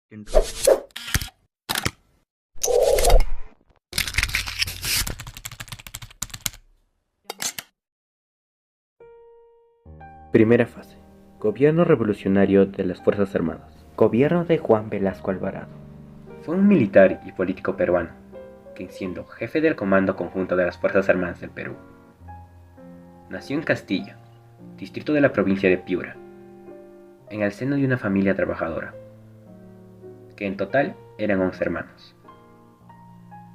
Intro. Primera fase. Gobierno revolucionario de las Fuerzas Armadas. Gobierno de Juan Velasco Alvarado. Fue un militar y político peruano, quien siendo jefe del Comando Conjunto de las Fuerzas Armadas del Perú. Nació en Castilla, distrito de la provincia de Piura, en el seno de una familia trabajadora, que en total eran 11 hermanos.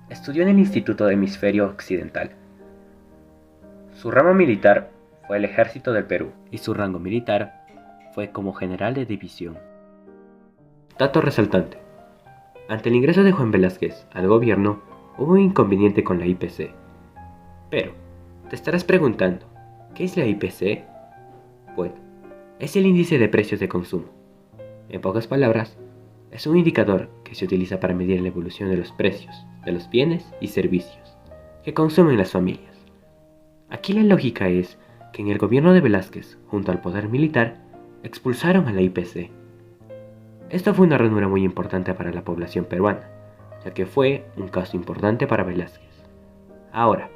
Estudió en el Instituto de Hemisferio Occidental. Su rama militar fue el Ejército del Perú y su rango militar fue como general de división. Dato resaltante. Ante el ingreso de Juan Velázquez al gobierno hubo un inconveniente con la IPC. Pero, te estarás preguntando, ¿qué es la IPC? Bueno, es el índice de precios de consumo. En pocas palabras, es un indicador que se utiliza para medir la evolución de los precios de los bienes y servicios que consumen las familias. Aquí la lógica es que en el gobierno de Velázquez, junto al poder militar, expulsaron a la IPC. Esto fue una ranura muy importante para la población peruana, ya que fue un caso importante para Velázquez. Ahora,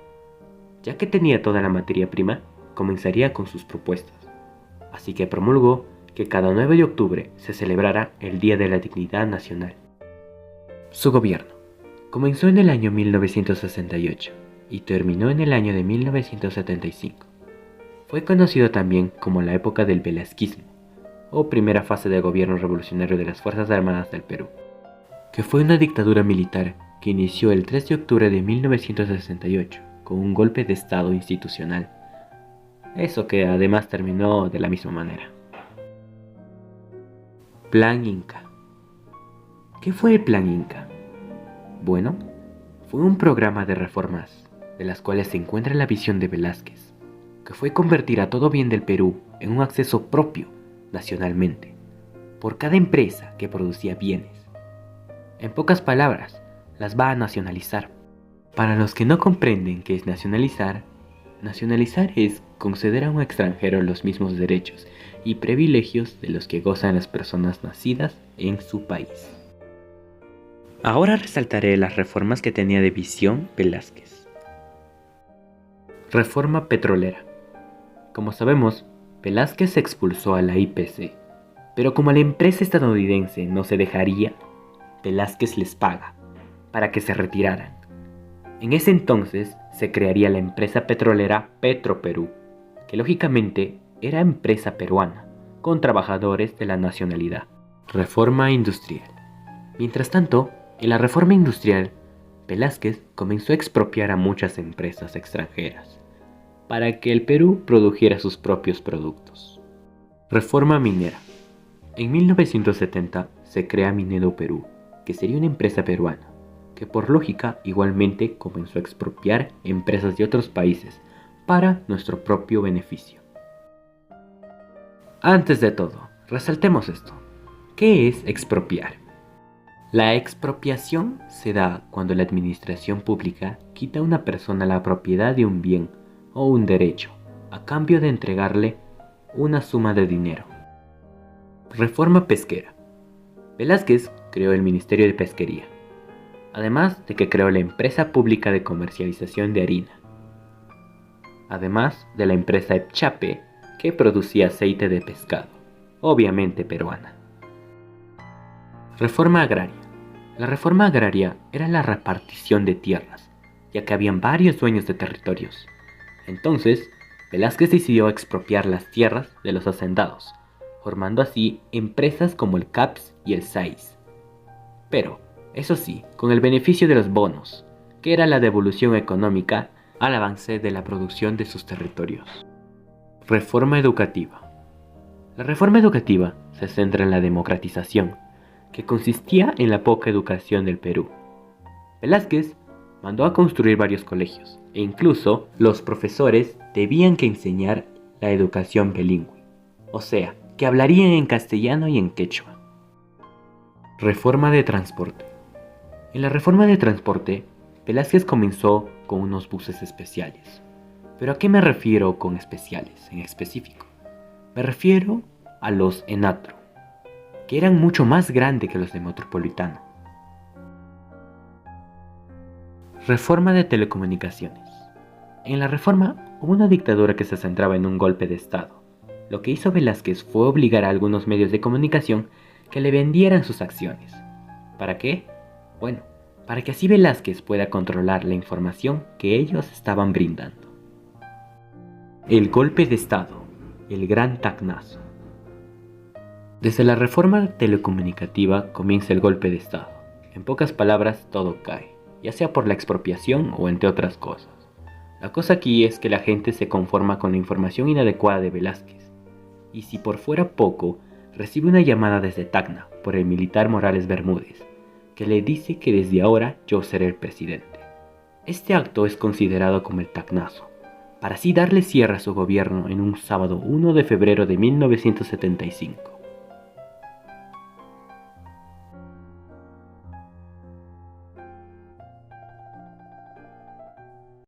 ya que tenía toda la materia prima, comenzaría con sus propuestas. Así que promulgó que cada 9 de octubre se celebrara el Día de la Dignidad Nacional. Su gobierno comenzó en el año 1968 y terminó en el año de 1975. Fue conocido también como la época del velasquismo, o primera fase de gobierno revolucionario de las Fuerzas Armadas del Perú, que fue una dictadura militar que inició el 3 de octubre de 1968 con un golpe de estado institucional. Eso que además terminó de la misma manera. Plan Inca. ¿Qué fue el Plan Inca? Bueno, fue un programa de reformas, de las cuales se encuentra la visión de Velázquez, que fue convertir a todo bien del Perú en un acceso propio nacionalmente, por cada empresa que producía bienes. En pocas palabras, las va a nacionalizar. Para los que no comprenden qué es nacionalizar es conceder a un extranjero los mismos derechos y privilegios de los que gozan las personas nacidas en su país. Ahora resaltaré las reformas que tenía de visión Velázquez. Reforma petrolera. Como sabemos, Velázquez expulsó a la IPC, pero como la empresa estadounidense no se dejaría, Velázquez les paga para que se retiraran. En ese entonces se crearía la empresa petrolera Petroperú, que lógicamente era empresa peruana, con trabajadores de la nacionalidad. Reforma industrial. Mientras tanto, en la reforma industrial, Velázquez comenzó a expropiar a muchas empresas extranjeras, para que el Perú produjera sus propios productos. Reforma minera. En 1970 se crea Minero Perú, que sería una empresa peruana, que por lógica igualmente comenzó a expropiar empresas de otros países para nuestro propio beneficio. Antes de todo, resaltemos esto. ¿Qué es expropiar? La expropiación se da cuando la administración pública quita a una persona la propiedad de un bien o un derecho, a cambio de entregarle una suma de dinero. Reforma pesquera. Velázquez creó el Ministerio de Pesquería, además de que creó la Empresa Pública de Comercialización de Harina, además de la empresa Epchape, que producía aceite de pescado, obviamente peruana. Reforma agraria. La reforma agraria era la repartición de tierras, ya que habían varios dueños de territorios. Entonces, Velázquez decidió expropiar las tierras de los hacendados, formando así empresas como el CAPS y el SAIS. Pero, eso sí, con el beneficio de los bonos, que era la devolución económica al avance de la producción de sus territorios. Reforma educativa. La reforma educativa se centra en la democratización, que consistía en la poca educación del Perú. Velázquez mandó a construir varios colegios, e incluso los profesores debían que enseñar la educación bilingüe, o sea, que hablarían en castellano y en quechua. Reforma de transporte. En la reforma de transporte, Velázquez comenzó con unos buses especiales. ¿Pero a qué me refiero con especiales en específico? Me refiero a los Enatro. que eran mucho más grandes que los de Metropolitano. Reforma de telecomunicaciones. En la reforma hubo una dictadura que se centraba en un golpe de Estado. Lo que hizo Velázquez fue obligar a algunos medios de comunicación que le vendieran sus acciones. ¿Para qué? Bueno, para que así Velázquez pueda controlar la información que ellos estaban brindando. El golpe de Estado, el gran tacnazo. Desde la reforma telecomunicativa comienza el golpe de Estado. En pocas palabras, todo cae, ya sea por la expropiación o entre otras cosas. La cosa aquí es que la gente se conforma con la información inadecuada de Velázquez. Y si por fuera poco, recibe una llamada desde Tacna por el militar Morales Bermúdez, que le dice que desde ahora yo seré el presidente. Este acto es considerado como el tacnazo, para así darle cierre a su gobierno en un sábado 1 de febrero de 1975.